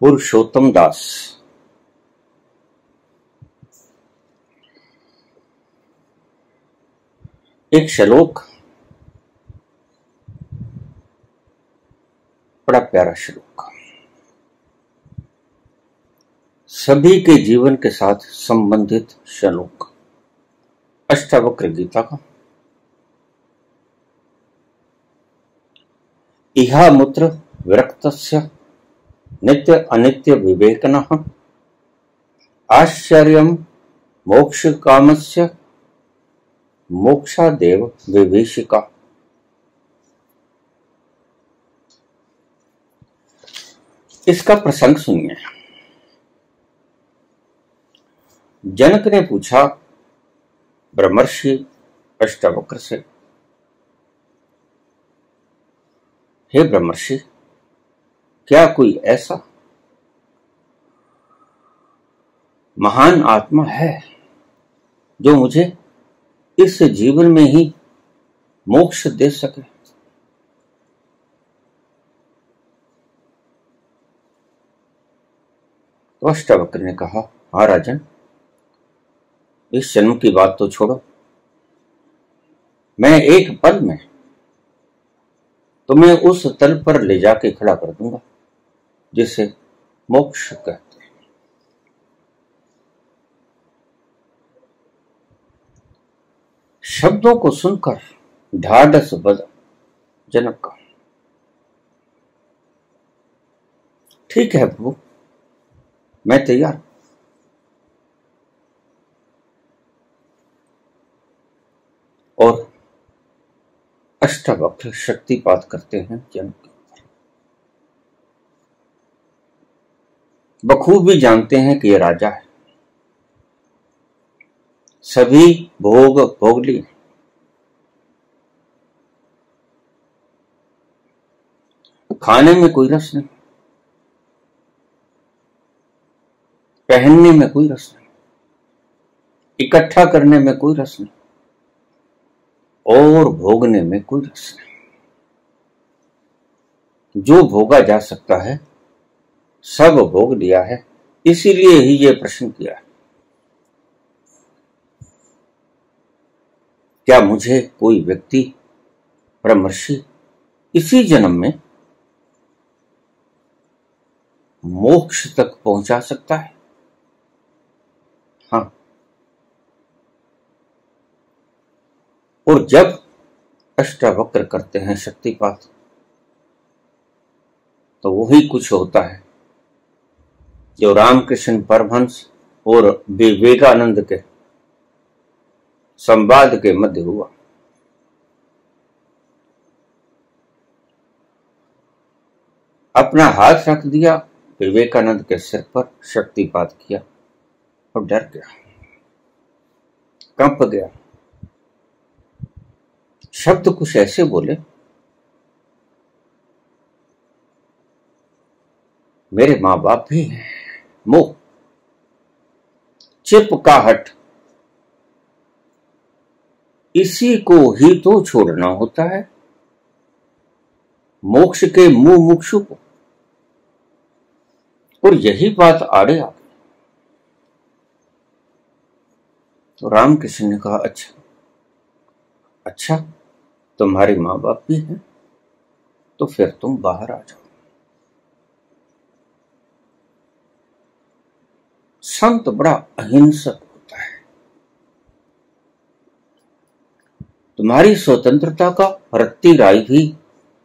पुरुषोत्तम दास। एक श्लोक, बड़ा प्यारा श्लोक, सभी के जीवन के साथ संबंधित श्लोक, अष्टावक्र गीता का। इहामुत्र विरक्तस्य नित्य अनित्य विवेकनः आश्चर्यं मोक्ष कामस्य मोक्षादेव विभीषिका। इसका प्रसंग सुनिए। जनक ने पूछा ब्रह्मर्षि अष्टावक्र से, हे ब्रह्मर्षि, क्या कोई ऐसा महान आत्मा है जो मुझे इस जीवन में ही मोक्ष दे सके? तो अष्टावक्र ने कहा, हाँ राजन, इस जन्म की बात तो छोड़ो, मैं एक पल में तुम्हें उस तल पर ले जाके खड़ा कर दूंगा जिसे मोक्ष कहते हैं। शब्दों को सुनकर ढाढ़स बंधा जनक का। ठीक है प्रभु, मैं तैयार। और अष्टावक्र शक्तिपात करते हैं जनक के ऊपर। बखूबी जानते हैं कि यह राजा है, सभी भोग भोग लिए, खाने में कोई रस नहीं, पहनने में कोई रस नहीं, इकट्ठा करने में कोई रस नहीं, और भोगने में कोई रस नहीं। जो भोगा जा सकता है सब भोग लिया है, इसीलिए ही यह प्रश्न किया है, क्या मुझे कोई व्यक्ति ब्रह्मर्षि इसी जन्म में मोक्ष तक पहुंचा सकता है? हाँ। और जब अष्टावक्र करते हैं शक्तिपात तो वही कुछ होता है जो रामकृष्ण परमहंस और विवेकानंद के संवाद के मध्य हुआ। अपना हाथ रख दिया विवेकानंद के सिर पर, शक्तिपात किया और डर गया, कंप गया। शब्द कुछ ऐसे बोले, मेरे मां बाप भी हैं, मोह, चिपकाहट, इसी को ही तो छोड़ना होता है, मोक्ष के मुंह मुक्षु को। और यही बात आड़े आ गई। तो रामकृष्ण ने कहा, अच्छा तुम्हारे मां बाप भी हैं, तो फिर तुम बाहर आ जाओ। संत बड़ा अहिंसक होता है। तुम्हारी स्वतंत्रता का रत्ती राई भी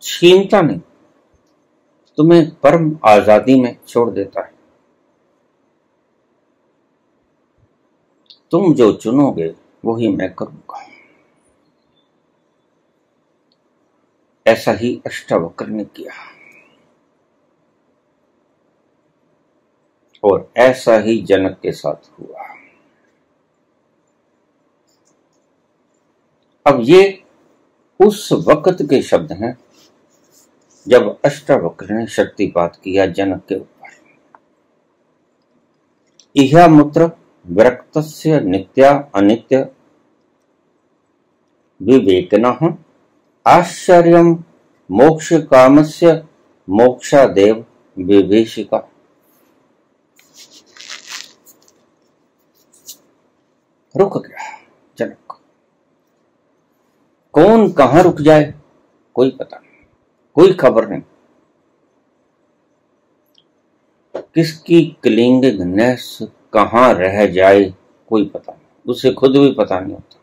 छीनता नहीं, तुम्हें परम आजादी में छोड़ देता है। तुम जो चुनोगे वही मैं करूंगा। ऐसा ही अष्टावक्र ने किया और ऐसा ही जनक के साथ हुआ। अब ये उस वक्त के शब्द हैं जब अष्टावक्र ने शक्तिपात किया जनक के ऊपर। इहामुत्र विरक्तस्य नित्या अनित्य विवेकिनः आश्चर्यं मोक्ष कामस्य मोक्षादेव विभीषिका। रुक गया जनक। कौन कहां रुक जाए कोई पता नहीं, कोई खबर नहीं। किसकी क्लिंगनेस कहां रह जाए कोई पता नहीं, उसे खुद भी पता नहीं होता।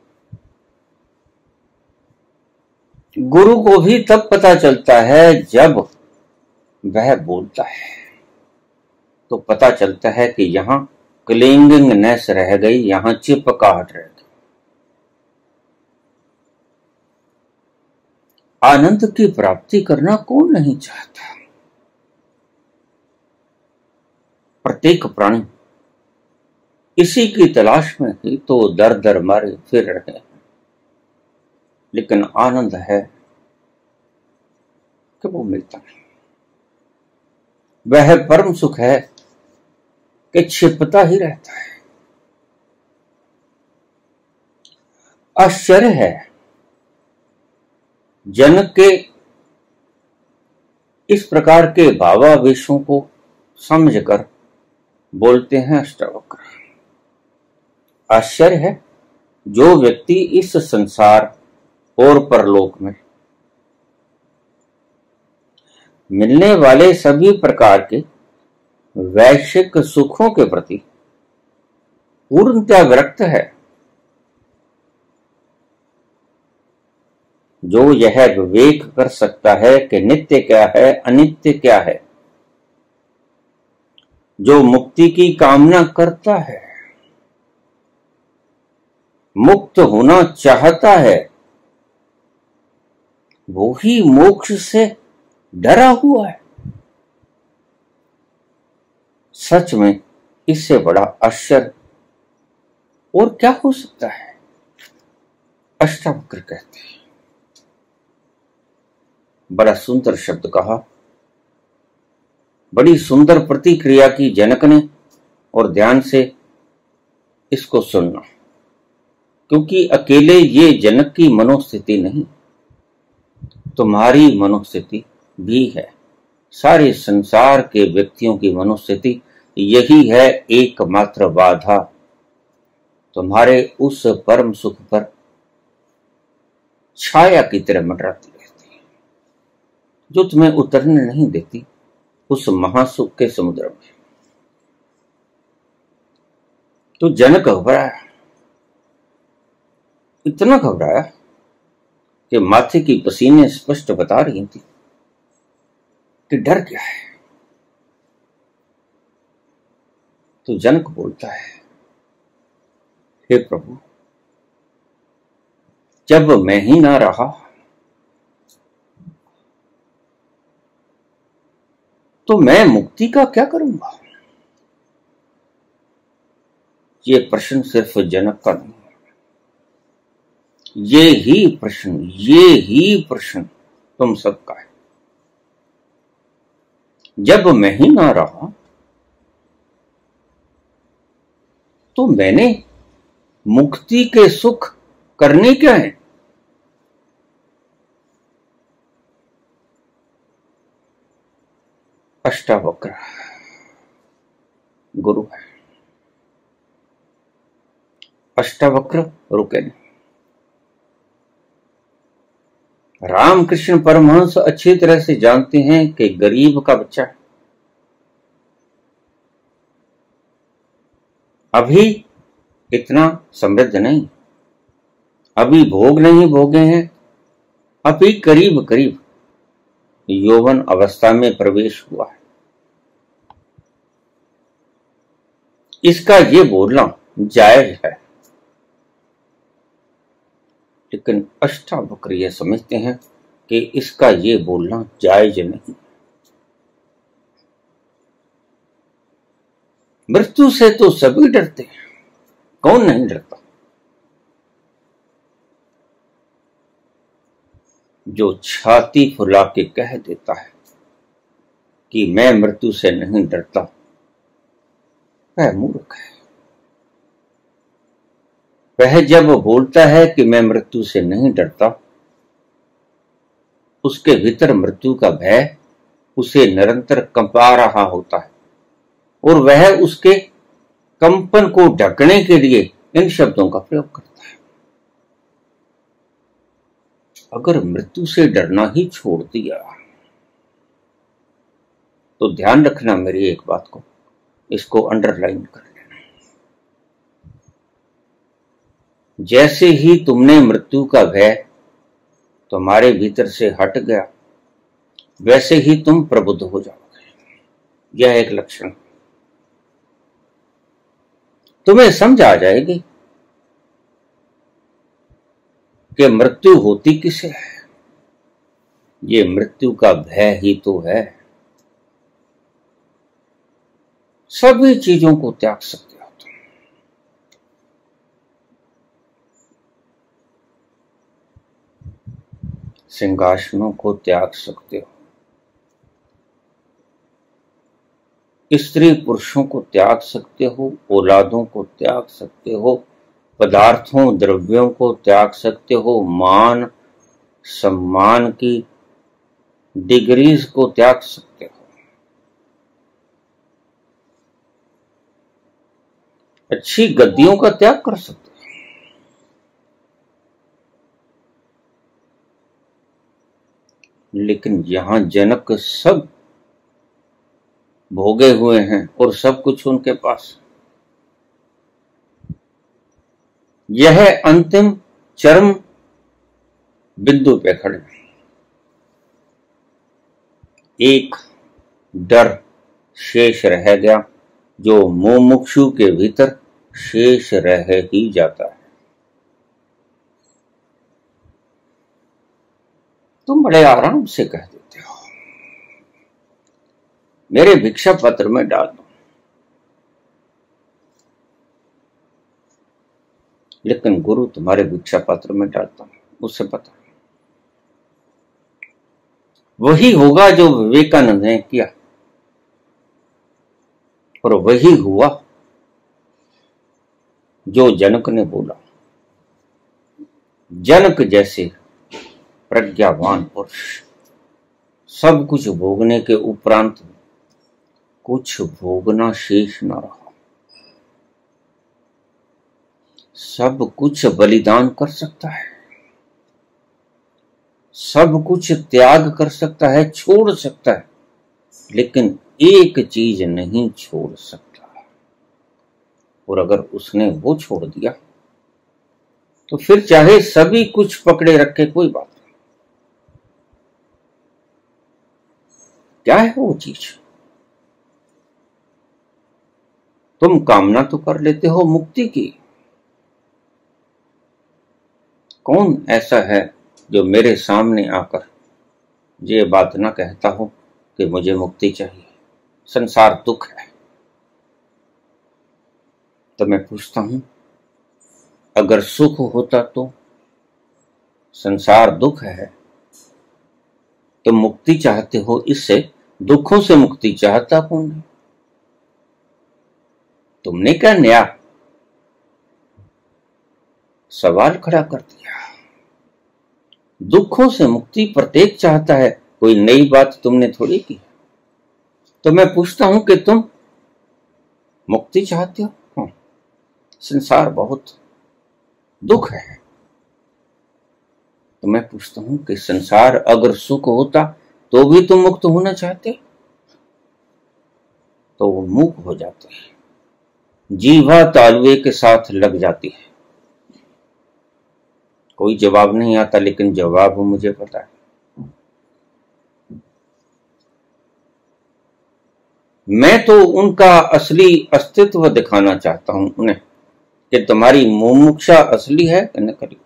गुरु को भी तब पता चलता है जब वह बोलता है, तो पता चलता है कि यहां क्लिंगनेस रह गई, यहां चिपकाहट रह गई। आनंद की प्राप्ति करना कौन नहीं चाहता। प्रत्येक प्राणी इसी की तलाश में ही तो दर दर मारे फिर रहे हैं। लेकिन आनंद है कि वो मिलता नहीं। वह परम सुख है कि छिपता ही रहता है। आश्चर्य है जनक के इस प्रकार के भावावेशों को समझकर बोलते हैं अष्टावक्र। आश्चर्य है जो व्यक्ति इस संसार और परलोक में मिलने वाले सभी प्रकार के वैश्विक सुखों के प्रति पूर्णतया विरक्त है, जो यह विवेक कर सकता है कि नित्य क्या है अनित्य क्या है, जो मुक्ति की कामना करता है, मुक्त होना चाहता है, वो ही मोक्ष से डरा हुआ है। सच में इससे बड़ा आश्चर्य और क्या हो सकता है। अष्टावक्र कहते हैं, बड़ा सुंदर शब्द कहा, बड़ी सुंदर प्रतिक्रिया की जनक ने, और ध्यान से इसको सुनना, क्योंकि अकेले ये जनक की मनोस्थिति नहीं, तुम्हारी मनोस्थिति भी है। सारे संसार के व्यक्तियों की मनोस्थिति यही है। एकमात्र बाधा तुम्हारे उस परम सुख पर छाया की तरह मंडराती रहती है, जो तुम्हें उतरने नहीं देती उस महासुख के समुद्र में। तो जनक घबराया, इतना घबराया कि माथे की पसीने स्पष्ट बता रही थी कि डर क्या है। तो जनक बोलता है, हे प्रभु, जब मैं ही ना रहा तो मैं मुक्ति का क्या करूंगा। ये प्रश्न सिर्फ जनक का नहीं, ये ही प्रश्न तुम सबका है। जब मैं ही ना रहा तो मैंने मुक्ति के सुख करने क्या है। अष्टावक्र गुरु है, अष्टावक्र रुके नहीं। रामकृष्ण परमहंस अच्छी तरह से जानते हैं कि गरीब का बच्चा अभी इतना समृद्ध नहीं, अभी भोग नहीं भोगे हैं, अभी करीब करीब यौवन अवस्था में प्रवेश हुआ है। इसका ये बोलना जायज है, लेकिन अष्टावक्र ये समझते हैं कि इसका ये बोलना जायज नहीं। मृत्यु से तो सभी डरते हैं, कौन नहीं डरता। जो छाती फुला के कह देता है कि मैं मृत्यु से नहीं डरता, वह मूर्ख है। वह जब बोलता है कि मैं मृत्यु से नहीं डरता, उसके भीतर मृत्यु का भय उसे निरंतर कंपा रहा होता है, और वह उसके कंपन को ढकने के लिए इन शब्दों का प्रयोग करता है। अगर मृत्यु से डरना ही छोड़ दिया तो ध्यान रखना मेरी एक बात को, इसको अंडरलाइन कर लेना। जैसे ही तुमने मृत्यु का भय तुम्हारे भीतर से हट गया, वैसे ही तुम प्रबुद्ध हो जाओगे। यह एक लक्षण, तुम्हें समझ आ जाएगी कि मृत्यु होती किसे है। ये मृत्यु का भय ही तो है। सभी चीजों को त्याग सकते हो तुम। सिंहासनों को त्याग सकते हो, स्त्री पुरुषों को त्याग सकते हो, औलादों को त्याग सकते हो, पदार्थों द्रव्यों को त्याग सकते हो, मान सम्मान की डिग्रीज को त्याग सकते हो, अच्छी गद्दियों का त्याग कर सकते हो। लेकिन यहां जनक सब भोगे हुए हैं और सब कुछ उनके पास। यह अंतिम चरम बिंदु पे खड़े। एक डर शेष रह गया जो मुमुक्षु के भीतर शेष रह ही जाता है। तुम बड़े आराम से कह देते हो मेरे भिक्षा पत्र में डाल दो, लेकिन गुरु तुम्हारे भिक्षा पत्र में डालता है, उसे पता है वही होगा जो विवेकानंद ने किया, और वही हुआ जो जनक ने बोला। जनक जैसे प्रज्ञावान पुरुष सब कुछ भोगने के उपरांत कुछ भोगना शेष न रहा, सब कुछ बलिदान कर सकता है, सब कुछ त्याग कर सकता है, छोड़ सकता है, लेकिन एक चीज नहीं छोड़ सकता। और अगर उसने वो छोड़ दिया तो फिर चाहे सभी कुछ पकड़े रखे, कोई बात नहीं। क्या है वो चीज? तुम कामना तो कर लेते हो मुक्ति की। कौन ऐसा है जो मेरे सामने आकर ये बात ना कहता हो कि मुझे मुक्ति चाहिए, संसार दुख है? तो मैं पूछता हूं, अगर सुख होता तो? संसार दुख है, तो मुक्ति चाहते हो इससे, दुखों से मुक्ति चाहता कौन है? तुमने क्या नया सवाल खड़ा कर दिया? दुखों से मुक्ति प्रत्येक चाहता है, कोई नई बात तुमने थोड़ी की। तो मैं पूछता हूं कि तुम मुक्ति चाहते हो? संसार बहुत दुख है। तो मैं पूछता हूं कि संसार अगर सुख होता तो भी तुम मुक्त होना चाहते? तो वो मूक हो जाते हैं, जीवा तालुए के साथ लग जाती है। कोई जवाब नहीं आता, लेकिन जवाब मुझे पता है। मैं तो उनका असली अस्तित्व दिखाना चाहता हूं उन्हें कि तुम्हारी मुमुक्षा असली है कि नकली।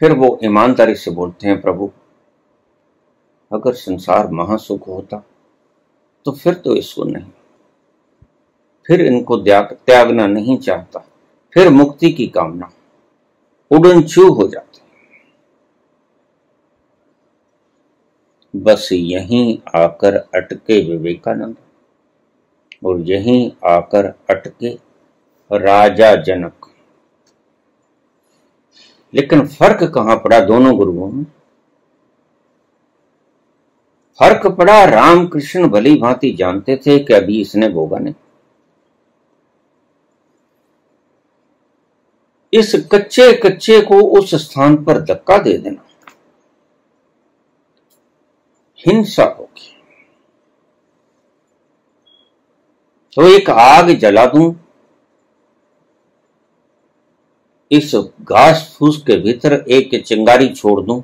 फिर वो ईमानदारी से बोलते हैं, प्रभु अगर संसार महासुख होता तो फिर तो इसको नहीं, फिर इनको त्यागना नहीं चाहता, फिर मुक्ति की कामना उड़न छू हो जाती। बस यहीं आकर अटके विवेकानंद, और यहीं आकर अटके राजा जनक। लेकिन फर्क कहां पड़ा दोनों गुरुओं में? फर्क पड़ा, रामकृष्ण भली भांति जानते थे कि अभी इसने भोगा नहीं। इस कच्चे कच्चे को उस स्थान पर धक्का दे देना, हिंसा होगी। तो एक आग जला दूं, इस घास फूस के भीतर एक चिंगारी छोड़ दूं,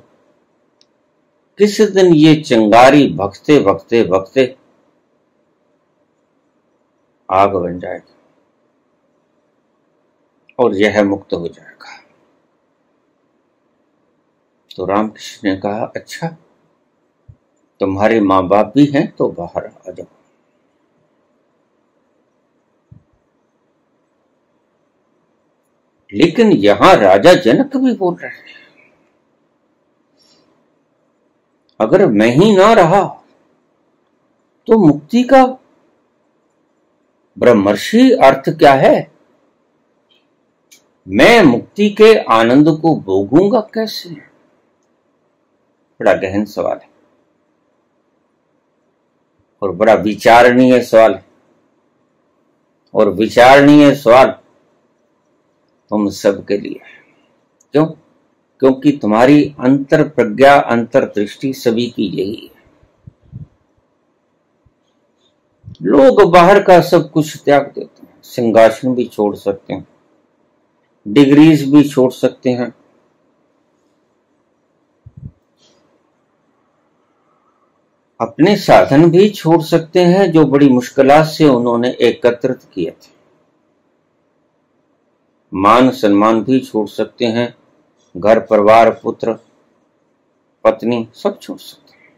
किस दिन ये चिंगारी भगते भगते भगते आग बन जाएगी और यह मुक्त हो जाएगा। तो रामकृष्ण ने कहा, अच्छा तुम्हारे मां बाप भी हैं तो बाहर आ जाओ। लेकिन यहां राजा जनक भी बोल रहे हैं, अगर मैं ही ना रहा तो मुक्ति का ब्रह्मर्षि अर्थ क्या है? मैं मुक्ति के आनंद को भोगूंगा कैसे? बड़ा गहन सवाल है और बड़ा विचारणीय सवाल है। और विचारणीय सवाल तुम सबके लिए है। क्यों? क्योंकि तुम्हारी अंतर प्रज्ञा, अंतर्दृष्टि सभी की यही है। लोग बाहर का सब कुछ त्याग देते हैं, सिंहासन भी छोड़ सकते हैं, डिग्रीज भी छोड़ सकते हैं, अपने साधन भी छोड़ सकते हैं जो बड़ी मुश्किलात से उन्होंने एकत्रित किए थे, मान सम्मान भी छोड़ सकते हैं, घर परिवार पुत्र पत्नी सब छोड़ सकते हैं।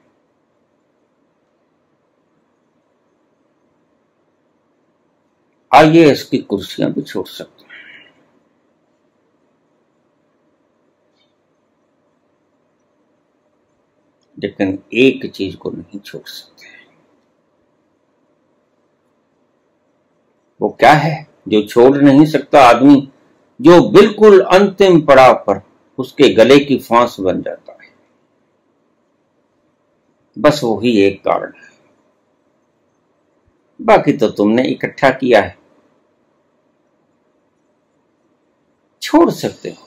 आईएएस की कुर्सियां भी छोड़ सकते हैं। लेकिन एक चीज को नहीं छोड़ सकते। वो क्या है जो छोड़ नहीं सकता आदमी, जो बिल्कुल अंतिम पड़ाव पर उसके गले की फांस बन जाता है? बस वही एक कारण है, बाकी तो तुमने इकट्ठा किया है। छोड़ सकते हो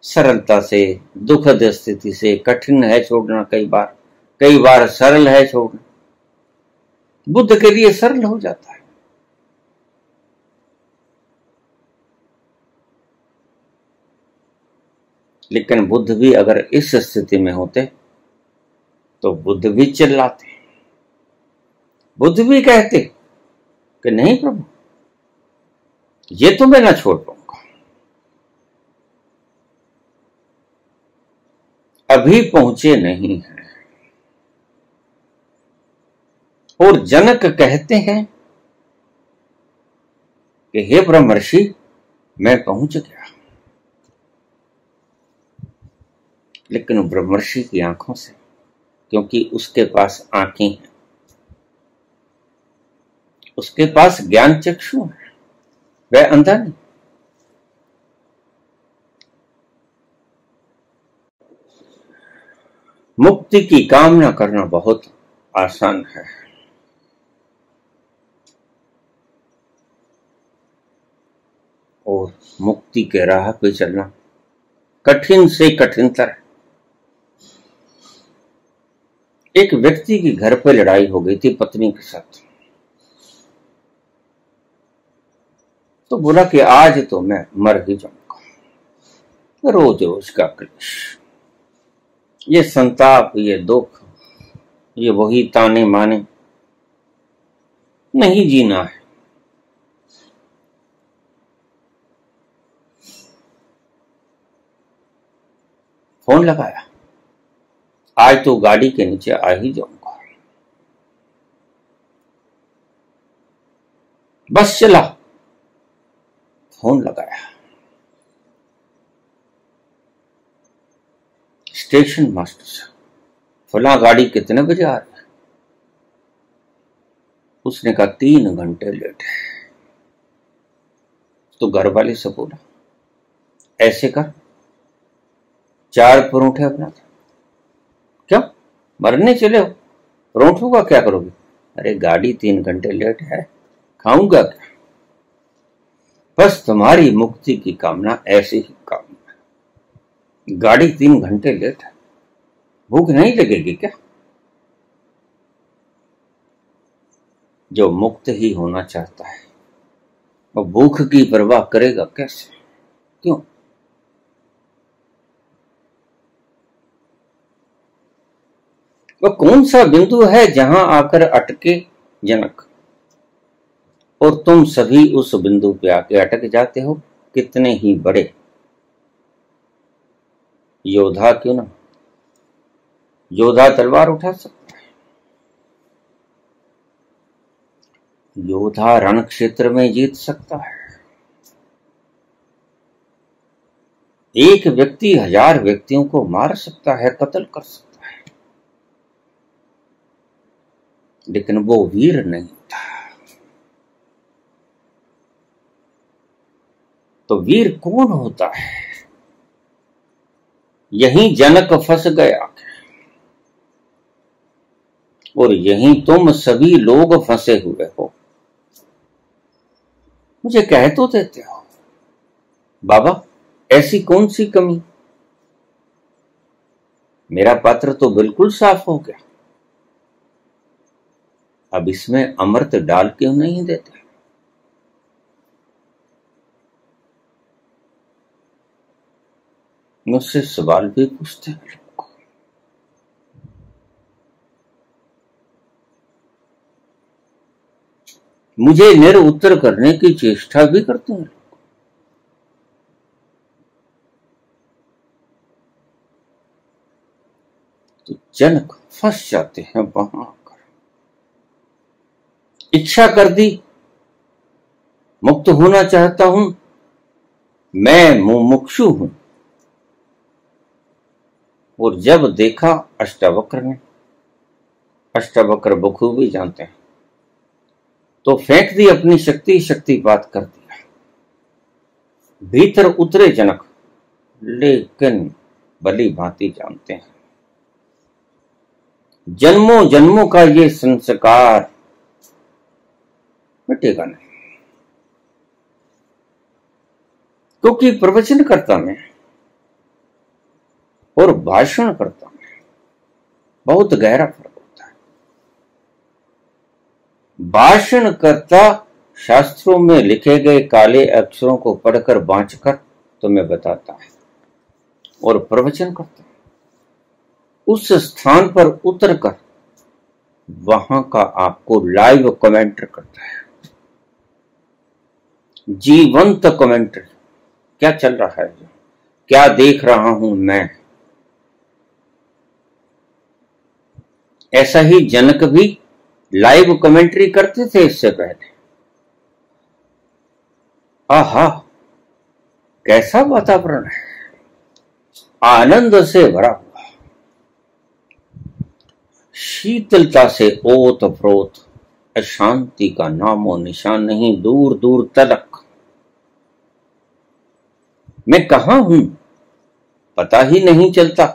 सरलता से, दुखद स्थिति से। कठिन है छोड़ना कई बार सरल है छोड़ना। बुद्ध के लिए सरल हो जाता है। लेकिन बुद्ध भी अगर इस स्थिति में होते तो बुद्ध भी चिल्लाते, बुद्ध भी कहते कि नहीं प्रभु, ये तो मैं ना छोड़ पाऊंगा, अभी पहुंचे नहीं हैं। और जनक कहते हैं कि हे ब्रह्मर्षि, मैं पहुंच गया। लेकिन ब्रह्मर्षि की आंखों से, क्योंकि उसके पास आंखें हैं, उसके पास ज्ञान चक्षु है, वह अंधा नहीं। मुक्ति की कामना करना बहुत आसान है, और मुक्ति के राह पे चलना कठिन से कठिनतर है। एक व्यक्ति की घर पे लड़ाई हो गई थी पत्नी के साथ, तो बोला कि आज तो मैं मर ही जाऊंगा। रोज रोज का क्लेश, ये संताप, ये दुख, ये वही ताने माने, नहीं जीना है। फोन लगाया, आज तो गाड़ी के नीचे आ ही जाऊंगा। बस चला, फोन लगाया, स्टेशन मास्टर से, फला गाड़ी कितने बजे आ रही है? उसने कहा 3 घंटे लेट है। तो घर वाले से बोला, ऐसे कर 4 परोठे अपना था। क्या मरने चले हो, परोंठों का क्या करोगे? अरे गाड़ी 3 घंटे लेट है, खाऊंगा क्या? बस तुम्हारी मुक्ति की कामना ऐसे ही कामना। गाड़ी 3 घंटे लेट है, भूख नहीं लगेगी क्या? जो मुक्त ही होना चाहता है वो भूख की परवाह करेगा कैसे? क्यों? वह कौन सा बिंदु है जहां आकर अटके जनक, और तुम सभी उस बिंदु पे आके अटक जाते हो? कितने ही बड़े योद्धा क्यों ना, योद्धा तलवार उठा सकता है, योद्धा रण क्षेत्र में जीत सकता है। एक व्यक्ति 1000 व्यक्तियों को मार सकता है, कत्ल कर सकता है, लेकिन वो वीर नहीं था। तो वीर कौन होता है? यहीं जनक फंस गया और यहीं तुम सभी लोग फंसे हुए हो। मुझे कह तो देते हो बाबा, ऐसी कौन सी कमी? मेरा पात्र तो बिल्कुल साफ हो गया, अब इसमें अमृत डाल क्यों नहीं देते? मुझसे सवाल भी पूछते हैं लोग। मुझे निरुत्तर करने की चेष्टा भी करते हैं। तो जनक फंस जाते हैं वहां आकर। इच्छा कर दी, मुक्त होना चाहता हूं, मैं मुमुक्षु हूं। और जब देखा अष्टावक्र ने, अष्टावक्र बखूबी जानते हैं, तो फेंक दी अपनी शक्ति, शक्तिपात कर दिया। भीतर उतरे जनक, लेकिन भली भांति जानते हैं जन्मों जन्मों का ये संस्कार मिटेगा नहीं, क्योंकि प्रवचन करता में और भाषण करता में बहुत गहरा फर्क होता है। भाषण करता शास्त्रों में लिखे गए काले अक्षरों को पढ़कर बांचकर तुम्हें बताता है, और प्रवचन करता उस स्थान पर उतरकर वहां का आपको लाइव कमेंटर करता है, जीवंत कमेंटर। क्या चल रहा है, क्या देख रहा हूं मैं? ऐसा ही जनक भी लाइव कमेंट्री करते थे इससे पहले। आहा, कैसा वातावरण है, आनंद से भरा हुआ, शीतलता से ओत प्रोत, अशांति का नामो निशान नहीं, दूर दूर तलक। मैं कहां हूं पता ही नहीं चलता।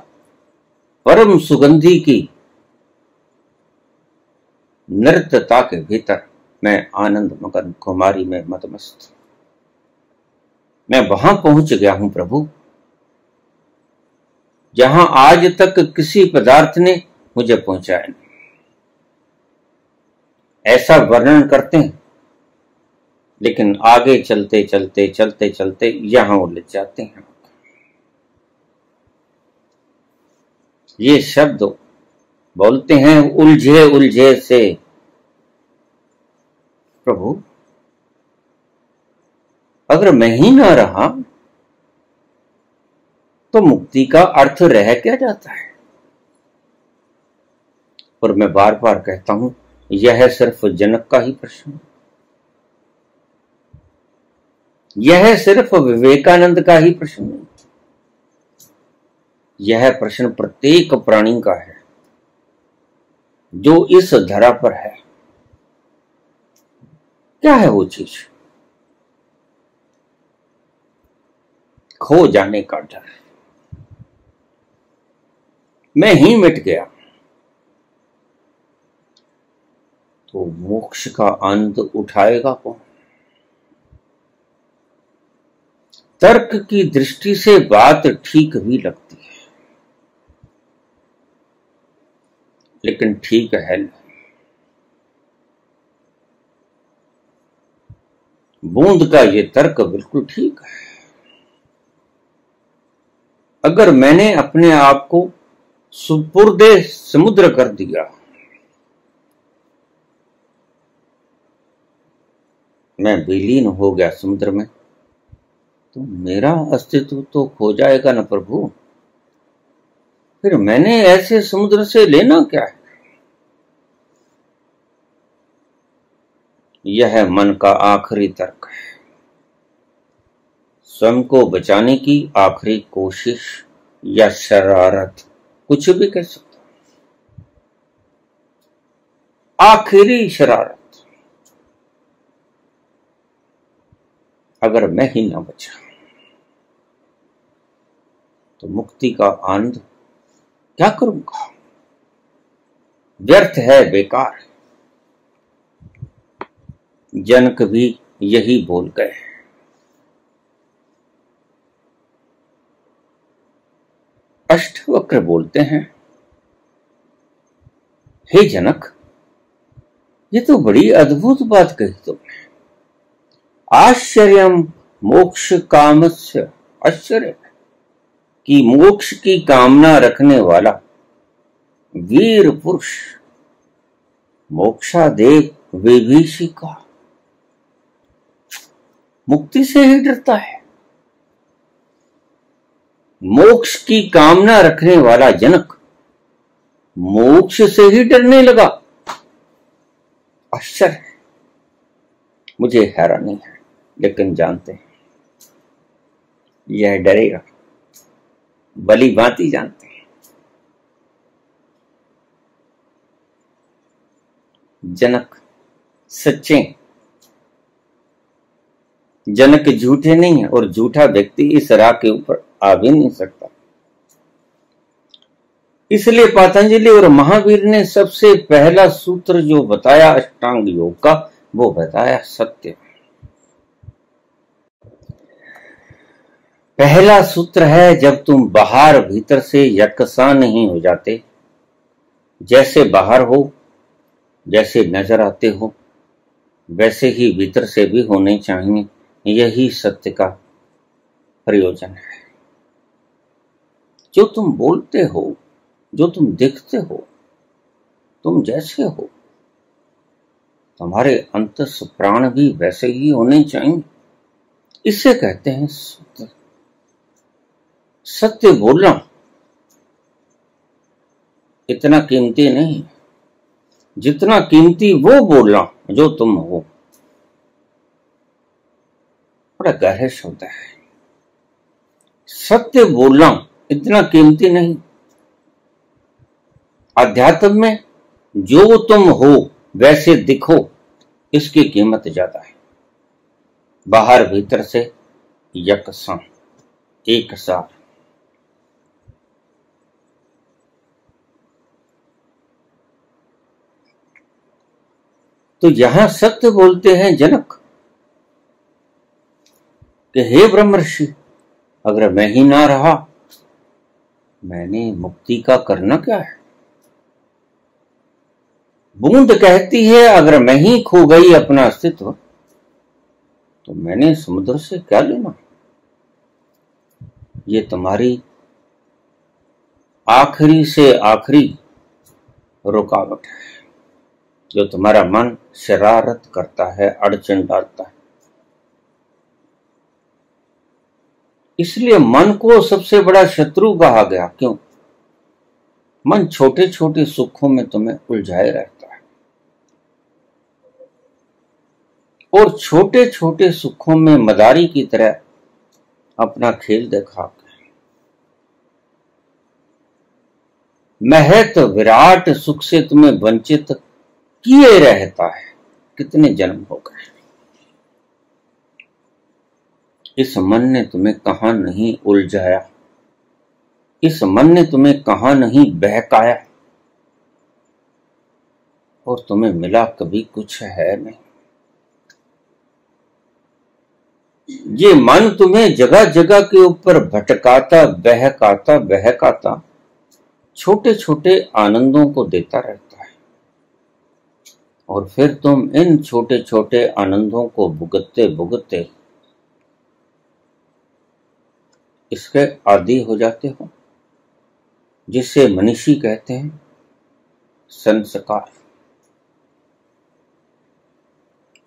परम सुगंधी की नृत्यता के भीतर मैं आनंद मगन कुमारी में मतमस्त। मैं वहां पहुंच गया हूं प्रभु, जहां आज तक किसी पदार्थ ने मुझे पहुंचाया नहीं। ऐसा वर्णन करते हैं, लेकिन आगे चलते चलते चलते चलते यहां उलझ जाते हैं। ये शब्द बोलते हैं उलझे उलझे से। प्रभु, अगर मैं ही ना रहा तो मुक्ति का अर्थ रह क्या जाता है? और मैं बार बार कहता हूं, यह सिर्फ जनक का ही प्रश्न है, यह सिर्फ विवेकानंद का ही प्रश्न नहीं, यह प्रश्न प्रत्येक प्राणी का है जो इस धरा पर है। क्या है वो चीज? खो जाने का डर। मैं ही मिट गया, तो मोक्ष का आनंद उठाएगा कौन? तर्क की दृष्टि से बात ठीक भी लगती है, लेकिन ठीक है नहीं। बूंद का ये तर्क बिल्कुल ठीक है। अगर मैंने अपने आप को सुपुर्दे समुद्र कर दिया, मैं विलीन हो गया समुद्र में, तो मेरा अस्तित्व तो खो जाएगा ना प्रभु। फिर मैंने ऐसे समुद्र से लेना क्या है? यह मन का आखिरी तर्क है, स्वयं को बचाने की आखिरी कोशिश या शरारत, कुछ भी कह सकता, आखिरी शरारत। अगर मैं ही ना बचा तो मुक्ति का आनंद क्या करूंगा? व्यर्थ है, बेकार है। जनक भी यही बोल गए। अष्टवक्र बोलते हैं, हे जनक, ये तो बड़ी अद्भुत बात कही तुमने। आश्चर्यम मोक्ष कामस्य, आश्चर्य कि मोक्ष की कामना रखने वाला वीर पुरुष मोक्षादेव विभीषिका मुक्ति से ही डरता है। मोक्ष की कामना रखने वाला जनक मोक्ष से ही डरने लगा। आश्चर्य, मुझे हैरानी है, लेकिन जानते हैं यह डरेगा, भली भांति जानते हैं। जनक सच्चे, जनक झूठे नहीं है, और झूठा व्यक्ति इस राह के ऊपर आ भी नहीं सकता। इसलिए पतंजलि और महावीर ने सबसे पहला सूत्र जो बताया अष्टांग योग का, वो बताया सत्य। पहला सूत्र है, जब तुम बाहर भीतर से यकसा नहीं हो जाते, जैसे बाहर हो, जैसे नजर आते हो, वैसे ही भीतर से भी होने चाहिए। यही सत्य का प्रयोजन है। जो तुम बोलते हो, जो तुम दिखते हो, तुम जैसे हो, तुम्हारे अंतस प्राण भी वैसे ही होने चाहिए। इसे कहते हैं सत्य। सत्य बोलना इतना कीमती नहीं जितना कीमती वो बोलना जो तुम हो। बड़ा गहरा शब्द है। सत्य बोलना इतना कीमती नहीं। अध्यात्म में जो तुम हो वैसे दिखो, इसकी कीमत ज्यादा है। बाहर भीतर से यकसा, एक साथ। तो यहां सत्य बोलते हैं जनक कि हे ब्रह्मर्षि, अगर मैं ही ना रहा, मैंने मुक्ति का करना क्या है? बूंद कहती है, अगर मैं ही खो गई अपना अस्तित्व, तो मैंने समुद्र से क्या लेना? ये तुम्हारी आखिरी से आखिरी रुकावट है, जो तुम्हारा मन शरारत करता है, अड़चन डालता है। इसलिए मन को सबसे बड़ा शत्रु कहा गया। क्यों? मन छोटे छोटे सुखों में तुम्हें उलझाए रहता है, और छोटे छोटे सुखों में मदारी की तरह अपना खेल दिखाता है। महत विराट सुख से तुम्हें वंचित किए रहता है। कितने जन्म हो गए, इस मन ने तुम्हें कहां नहीं उलझाया, इस मन ने तुम्हें कहां नहीं बहकाया। और तुम्हें मिला कभी कुछ है नहीं। ये मन तुम्हें जगह जगह के ऊपर भटकाता बहकाता छोटे छोटे आनंदों को देता रहता है, और फिर तुम इन छोटे छोटे आनंदों को भुगतते भुगतते इसके आदी हो जाते हो, जिसे मनीषी कहते हैं संस्कार।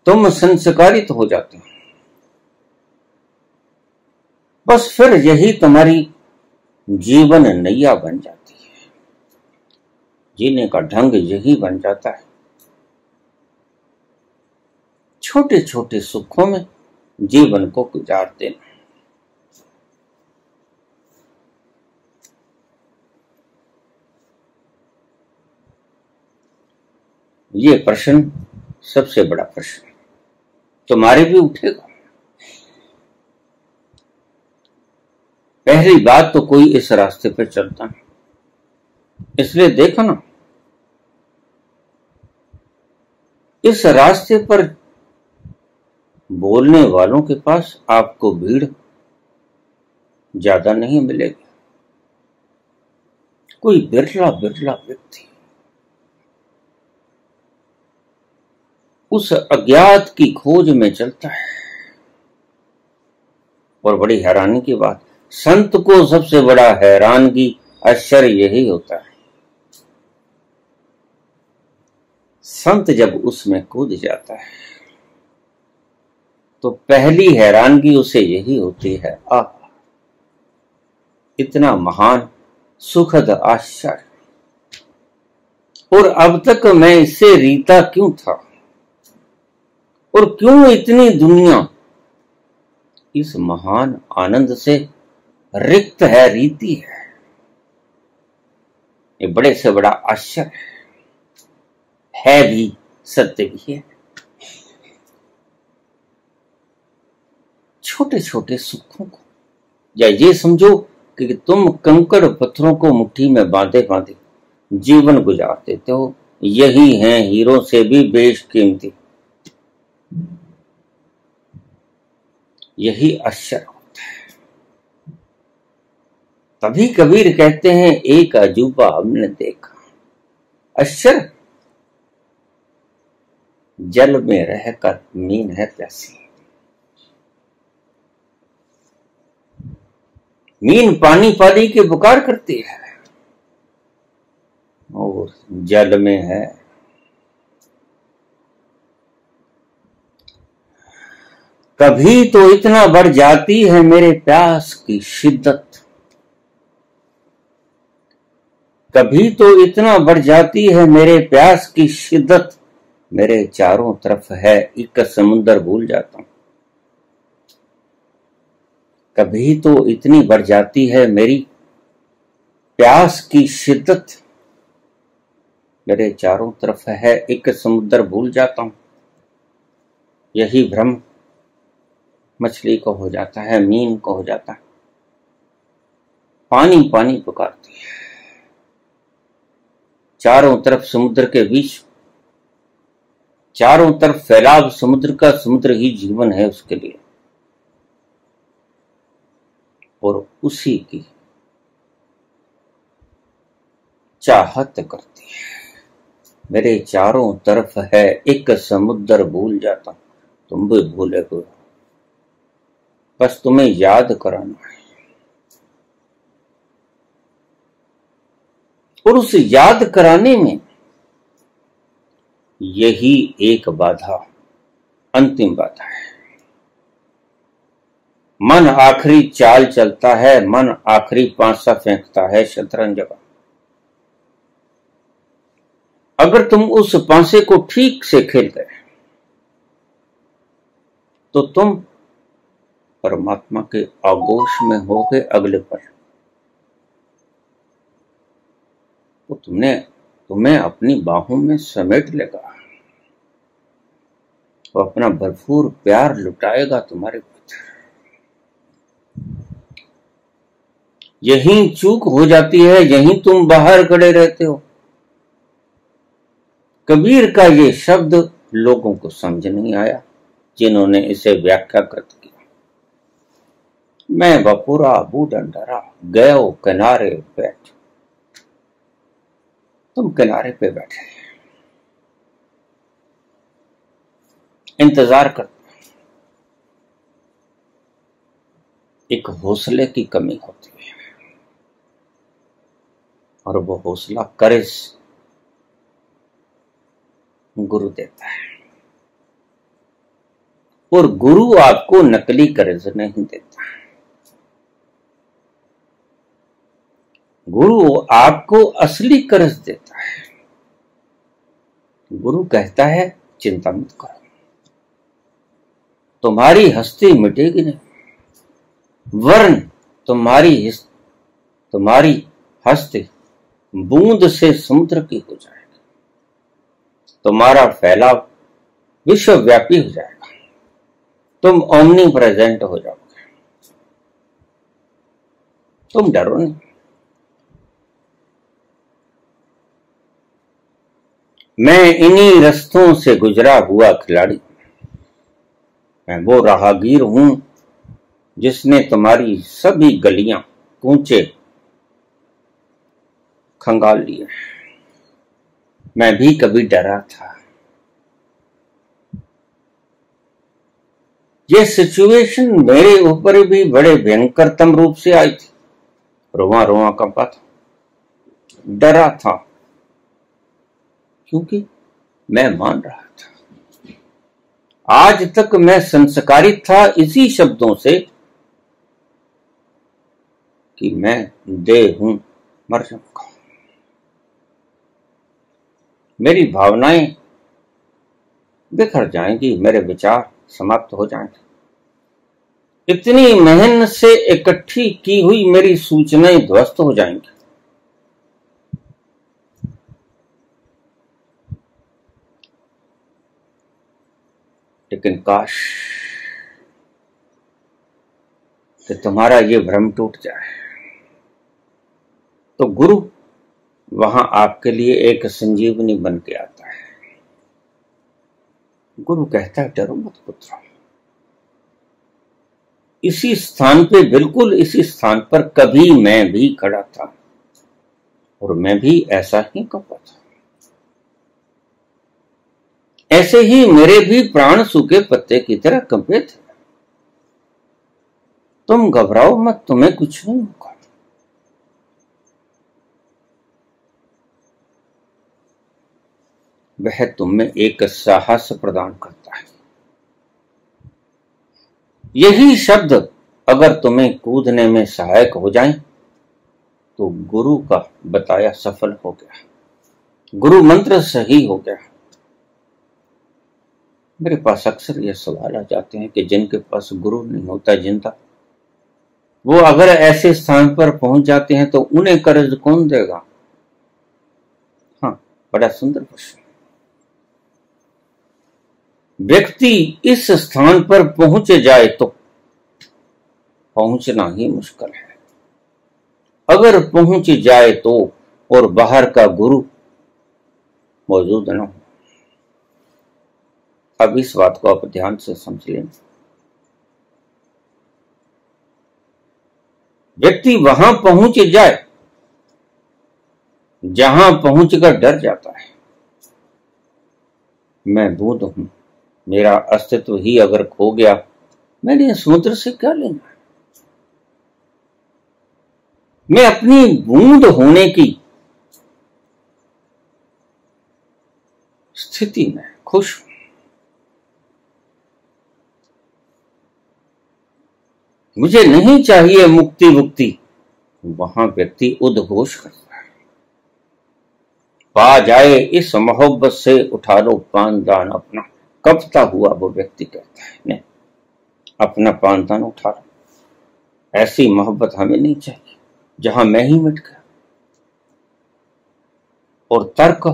तुम संस्कारित हो जाते हो। बस फिर यही तुम्हारी जीवन नैया बन जाती है, जीने का ढंग यही बन जाता है। छोटे छोटे सुखों में जीवन को गुजार देना। ये प्रश्न सबसे बड़ा प्रश्न है, तुम्हारे भी उठेगा। पहली बात तो कोई इस रास्ते पे चलता नहीं, इसलिए देखो ना, इस रास्ते पर बोलने वालों के पास आपको भीड़ ज्यादा नहीं मिलेगी। कोई बिरला बिरला व्यक्ति उस अज्ञात की खोज में चलता है। और बड़ी हैरानी की बात, संत को सबसे बड़ा हैरानगी आश्चर्य यही होता है। संत जब उसमें कूद जाता है तो पहली हैरानगी उसे यही होती है, आह इतना महान सुखद आश्चर्य, और अब तक मैं इससे रीता क्यों था, और क्यों इतनी दुनिया इस महान आनंद से रिक्त है, रीति है। ये बड़े से बड़ा आश्चर्य है भी, सत्य भी है। छोटे छोटे सुखों को, या ये समझो कि तुम कंकड़ पत्थरों को मुट्ठी में बांधे बांधे जीवन गुजार देते हो, यही हैं हीरो से भी बेशकीमती। यही आश्चर्य होता है। तभी कबीर कहते हैं, एक अजूबा हमने देखा, आश्चर्य जल में रहकर मीन है प्यासी। मीन पानी पानी की पुकार करती है और जल में है। कभी तो इतना बढ़ जाती है मेरे प्यास की शिद्दत, कभी तो इतना बढ़ जाती है मेरे प्यास की शिद्दत, मेरे चारों तरफ है एक समुंदर भूल जाता हूं। कभी तो इतनी बढ़ जाती है मेरी प्यास की शिद्दत, मेरे चारों तरफ है एक समुद्र भूल जाता हूं। यही भ्रम मछली को हो जाता है, मीन को हो जाता है। पानी पानी पुकारती है, चारों तरफ समुद्र के बीच, चारों तरफ फैलाव समुद्र का, समुद्र ही जीवन है उसके लिए, और उसी की चाहत करती है। मेरे चारों तरफ है एक समुद्र भूल जाता, तुम भी भूले हुए, बस तुम्हें याद कराना है। और उस याद कराने में यही एक बाधा, अंतिम बाधा है। मन आखिरी चाल चलता है, मन आखिरी पांसा फेंकता है शतरंज का। अगर तुम उस पांसे को ठीक से खेल गए तो तुम परमात्मा के आगोश में होगे अगले पल। वो तुम्हें अपनी बाहों में समेट लेगा, वो अपना भरपूर प्यार लुटाएगा तुम्हारे भीतर। यही चूक हो जाती है, यही तुम बाहर खड़े रहते हो। कबीर का ये शब्द लोगों को समझ नहीं आया, जिन्होंने इसे व्याख्याकृत किया। मैं बपुरा बूढ़न डरा गयो किनारे बैठ। तुम किनारे पे बैठे इंतजार करते, एक हौसले की कमी होती है, और वो हौसला करेज गुरु देता है। और गुरु आपको नकली करेज नहीं देता, गुरु आपको असली करेज देता है। गुरु कहता है चिंता मत करो, तुम्हारी हस्ती मिटेगी नहीं, वरन तुम्हारी हस्ती बूंद से समुद्र की हो जाएगी, तुम्हारा फैलाव विश्वव्यापी हो जाएगा, तुम ओमनी प्रेजेंट हो जाओगे, तुम डरो नहीं। मैं इन्हीं रस्तों से गुजरा हुआ खिलाड़ी, मैं वो राहगीर हूं जिसने तुम्हारी सभी गलियां कूचे खंगाल लिए। मैं भी कभी डरा था। ये सिचुएशन मेरे ऊपर भी बड़े भयंकरतम रूप से आई थी, रोआ रोआ कंपा था, डरा था, क्योंकि मैं मान रहा था। आज तक मैं संस्कारित था इसी शब्दों से कि मैं देह हूं, मर जाऊंगा, मेरी भावनाएं बिखर जाएंगी, मेरे विचार समाप्त हो जाएंगे, इतनी मेहनत से इकट्ठी की हुई मेरी सूचनाएं ध्वस्त हो जाएंगी। लेकिन काश कि तुम्हारा ये भ्रम टूट जाए, तो गुरु वहां आपके लिए एक संजीवनी बन के आता है। गुरु कहता है डरो मत पुत्र, इसी स्थान पे, बिल्कुल इसी स्थान पर कभी मैं भी खड़ा था और मैं भी ऐसा ही कंपा था, ऐसे ही मेरे भी प्राण सूखे पत्ते की तरह कंपे थे। तुम घबराओ मत, तुम्हें कुछ नहीं होगा। वह तुम में एक साहस प्रदान करता है। यही शब्द अगर तुम्हें कूदने में सहायक हो जाएं, तो गुरु का बताया सफल हो गया, गुरु मंत्र सही हो गया। मेरे पास अक्सर ये सवाल आ जाते हैं कि जिनके पास गुरु नहीं होता जिंदा, वो अगर ऐसे स्थान पर पहुंच जाते हैं तो उन्हें कर्ज कौन देगा? हाँ, बड़ा सुंदर प्रश्न। व्यक्ति इस स्थान पर पहुंच जाए तो पहुंचना ही मुश्किल है। अगर पहुंच जाए तो, और बाहर का गुरु मौजूद न हो। अब इस बात को आप ध्यान से समझ लें। व्यक्ति वहां पहुंच जाए जहां पहुंचकर डर जाता है। मैं बूंद हूं, मेरा अस्तित्व ही अगर खो गया, मैंने समुद्र से क्या लेना? मैं अपनी बूंद होने की स्थिति में खुश हूं। मुझे नहीं चाहिए मुक्ति मुक्ति। वहां व्यक्ति उद्घोष करता है, पा जाए इस मोहब्बत से उठा लो पानदान अपना। कबता हुआ वो व्यक्ति कहता है, नहीं, अपना पानदान उठा लो। ऐसी मोहब्बत हमें नहीं चाहिए जहां मैं ही मिट गया। और तर्क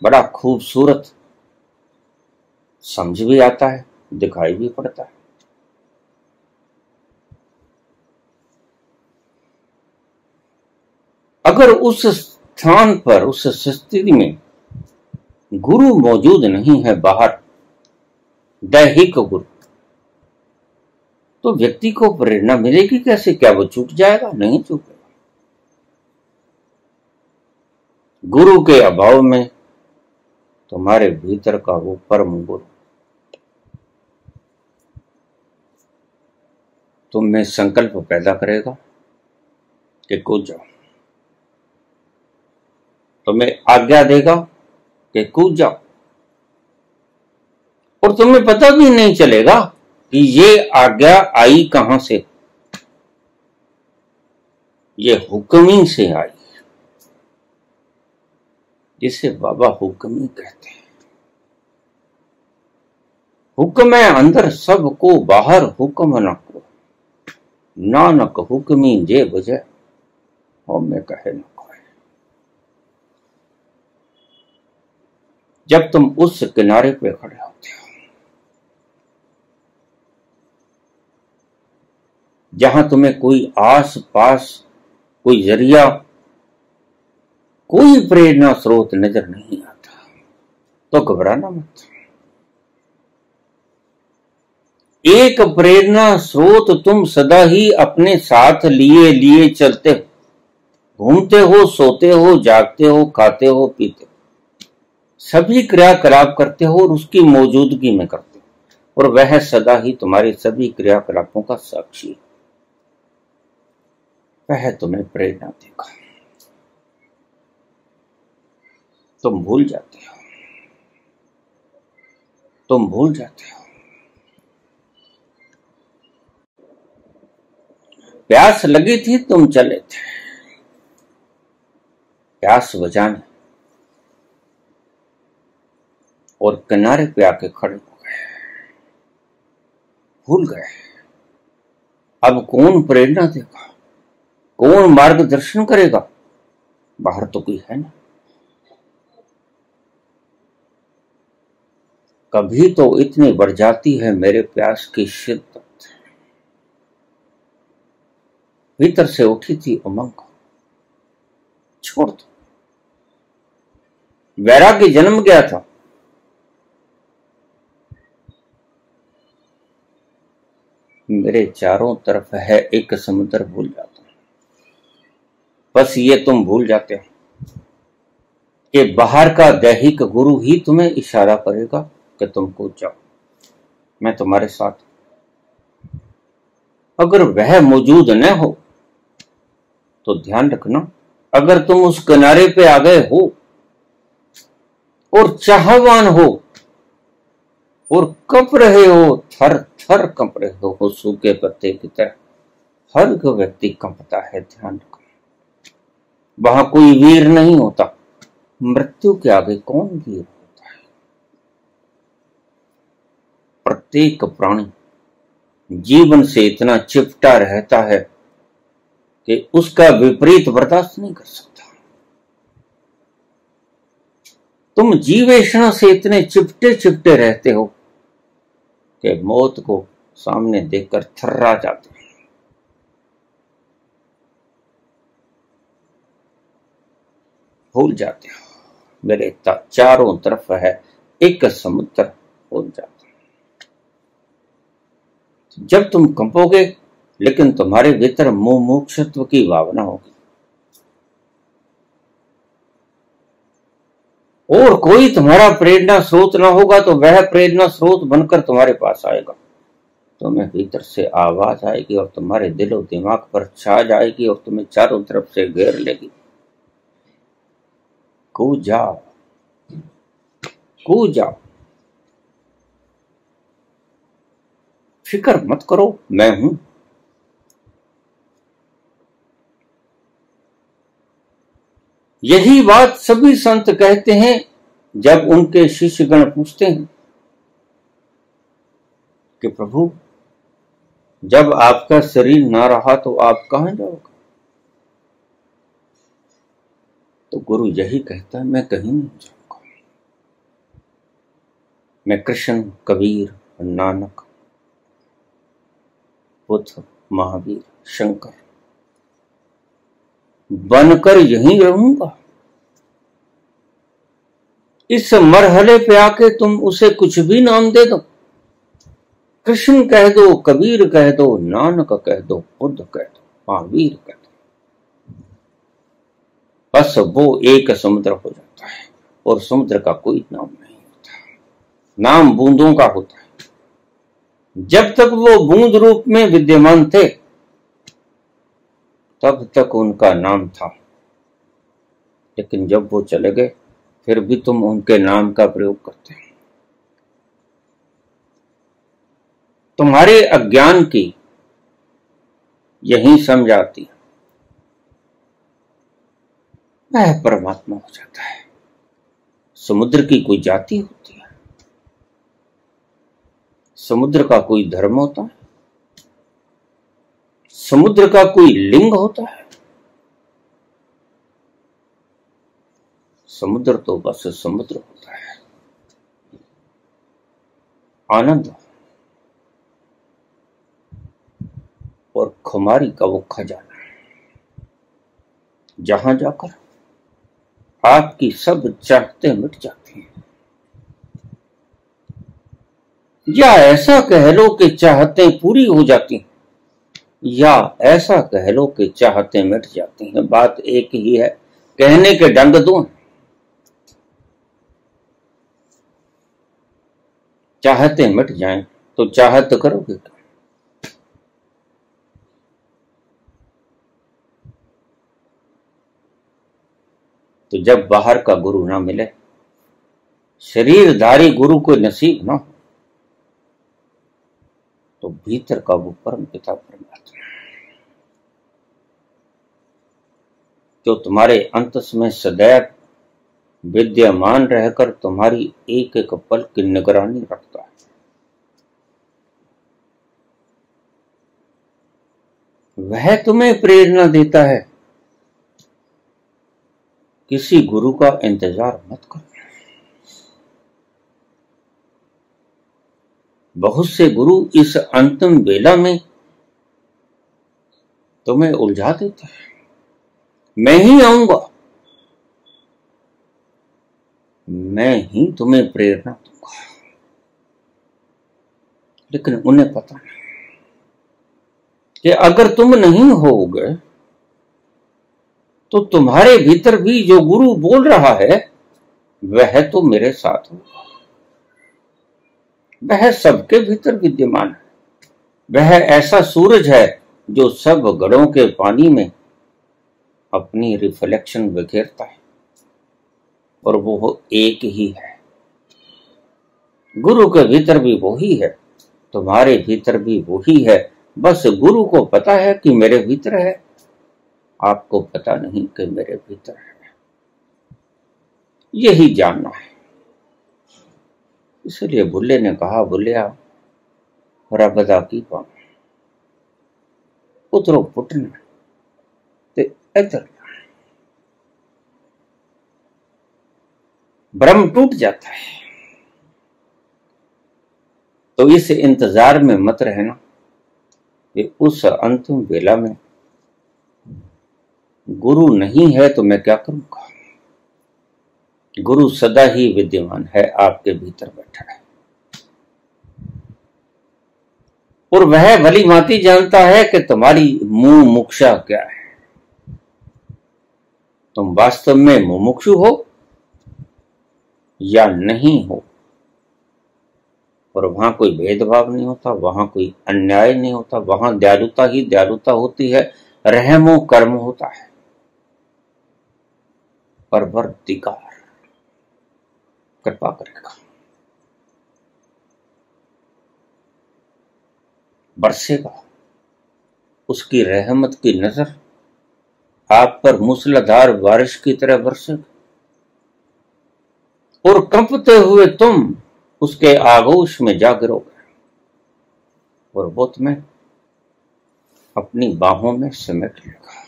बड़ा खूबसूरत समझ भी आता है, दिखाई भी पड़ता है। अगर उस स्थान पर, उस स्थिति में गुरु मौजूद नहीं है बाहर, दैहिक गुरु, तो व्यक्ति को प्रेरणा मिलेगी कैसे? क्या वो छूट जाएगा? नहीं छूटेगा। गुरु के अभाव में तुम्हारे भीतर का वो परम गुरु तुम में संकल्प पैदा करेगा कि कूद जाओ, तुम्हें आज्ञा देगा कि कूद जाओ, और तुम्हें पता भी नहीं चलेगा कि ये आज्ञा आई कहां से। ये हुक्मी से आई, जिसे बाबा हुक्मी कहते हैं। हुक्म है अंदर सबको, बाहर हुक्म न को, नानक हुक्मी जे बुझे, में कहे न कोई। जब तुम उस किनारे पे खड़े होते हो जहां तुम्हें कोई आस पास, कोई जरिया, कोई प्रेरणा स्रोत नजर नहीं आता, तो घबराना मत। एक प्रेरणा स्रोत तुम सदा ही अपने साथ लिए लिए चलते हो, घूमते हो, सोते हो, जागते हो, खाते हो, पीते हो, सभी क्रियाकलाप करते हो और उसकी मौजूदगी में करते हो, और वह सदा ही तुम्हारे सभी क्रियाकलापों का साक्षी है। वह तुम्हें प्रेरणा देगा। तुम भूल जाते हो, तुम भूल जाते हो। प्यास लगी थी, तुम चले थे प्यास बुझाने, और किनारे पे आके खड़े हो गए, भूल गए। अब कौन प्रेरणा देगा, कौन मार्गदर्शन करेगा? बाहर तो कोई है ना। कभी तो इतनी बढ़ जाती है मेरे प्यास की शिद्दत, भीतर से उठी थी उमंग, छोड़ दो। वैराग्य जन्म गया था, मेरे चारों तरफ है एक समुद्र, भूल जाता हूं। बस ये तुम भूल जाते हो कि बाहर का दैहिक गुरु ही तुम्हें इशारा करेगा कि तुम कूद जाओ, मैं तुम्हारे साथ। अगर वह मौजूद न हो तो ध्यान रखना, अगर तुम उस किनारे पे आ गए हो और चाहवान हो और कंप रहे हो, थर थर कंप रहे हो सूखे पत्ते की तरह, हर व्यक्ति कंपता है, ध्यान रखना। वहां कोई वीर नहीं होता, मृत्यु के आगे कौन वीर होता है? प्रत्येक प्राणी जीवन से इतना चिपटा रहता है कि उसका विपरीत बर्दाश्त नहीं कर सकता। तुम जीवेषणा से इतने चिपटे चिपटे रहते हो कि मौत को सामने देखकर थर्रा जाते हो। भूल जाते हो मेरे चारों तरफ है एक समुद्र, भूल जाते हो। जब तुम कंपोगे, लेकिन तुम्हारे भीतर मुमुक्षुत्व की भावना होगी, और कोई तुम्हारा प्रेरणा स्रोत ना होगा, तो वह प्रेरणा स्रोत बनकर तुम्हारे पास आएगा। तुम्हें भीतर से आवाज आएगी और तुम्हारे दिलो दिमाग पर छा जाएगी और तुम्हें चारों तरफ से घेर लेगी। कूद जाओ, कूद जाओ, फिक्र मत करो, मैं हूं। यही बात सभी संत कहते हैं जब उनके शिष्यगण पूछते हैं कि प्रभु, जब आपका शरीर ना रहा तो आप कहां जाओगे? तो गुरु यही कहता है, मैं कहीं नहीं जाऊंगा। मैं कृष्ण, कबीर, नानक, बुद्ध, महावीर, शंकर बनकर यहीं रहूंगा। इस मरहले पे आके तुम उसे कुछ भी नाम दे दो, कृष्ण कह दो, कबीर कह दो, नानक कह दो, बुद्ध कह दो, महावीर कह दो, बस वो एक समुद्र हो जाता है और समुद्र का कोई नाम नहीं होता, नाम बूंदों का होता है। जब तक वो बूंद रूप में विद्यमान थे तब तक उनका नाम था, लेकिन जब वो चले गए फिर भी तुम उनके नाम का प्रयोग करते हो। तुम्हारे अज्ञान की यही समझ आती है, वह परमात्मा हो जाता है। समुद्र की कोई जाति होती है, समुद्र का कोई धर्म होता है, समुद्र का कोई लिंग होता है? समुद्र तो बस समुद्र होता है। आनंद और खुमारी का वो खजाना, जहां जाकर आपकी सब चाहते मिट जाती हैं, या ऐसा कह लो कि चाहते पूरी हो जाती, या ऐसा कह लो कि चाहते मिट जाती हैं। बात एक ही है, कहने के ढंग दो हैं। चाहते मिट जाएं तो चाहत करोगे क्या? तो जब बाहर का गुरु ना मिले, शरीरधारी गुरु को नसीब ना हो, तो भीतर का वो परम पिता परमात्मा जो तुम्हारे अंतस में सदैव विद्यमान रहकर तुम्हारी एक एक पल की निगरानी रखता है, वह तुम्हें प्रेरणा देता है। किसी गुरु का इंतजार मत करो। बहुत से गुरु इस अंतिम बेला में तुम्हें उलझा देते हैं। मैं ही आऊंगा, मैं ही तुम्हें प्रेरणा दूंगा, लेकिन उन्हें पता नहीं कि अगर तुम नहीं होगे तो तुम्हारे भीतर भी जो गुरु बोल रहा है वह तो मेरे साथ होगा। वह सबके भीतर विद्यमान है। वह ऐसा सूरज है जो सब घड़ों के पानी में अपनी रिफ्लेक्शन बिखेरता है, और वो एक ही है। गुरु के भीतर भी वही है, तुम्हारे भीतर भी वही है। बस गुरु को पता है कि मेरे भीतर है, आपको पता नहीं कि मेरे भीतर है। यही जानना है। इसलिए बुल्ले ने कहा, बुल्लिया रब दा की पाऊं, उतरो पुटना ते इधर। भ्रम टूट जाता है। तो इस इंतजार में मत रहना कि उस अंतिम बेला में गुरु नहीं है तो मैं क्या करूंगा। गुरु सदा ही विद्यमान है, आपके भीतर बैठा है, और वह भली भांति जानता है कि तुम्हारी मुंह मुक्षा क्या है। तुम वास्तव में मुमुक्षु हो या नहीं हो, और वहां कोई भेदभाव नहीं होता, वहां कोई अन्याय नहीं होता, वहां दयालुता ही दयालुता होती है, रहमो कर्म होता है, परवरदिगार कृपा करेगा, बरसेगा, उसकी रहमत की नजर आप पर मूसलाधार बारिश की तरह बरसेगा, और कंपते हुए तुम उसके आगोश में जा गिरोगे, और वो तुम्हें अपनी बाहों में समेट लेगा।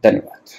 धन्यवाद।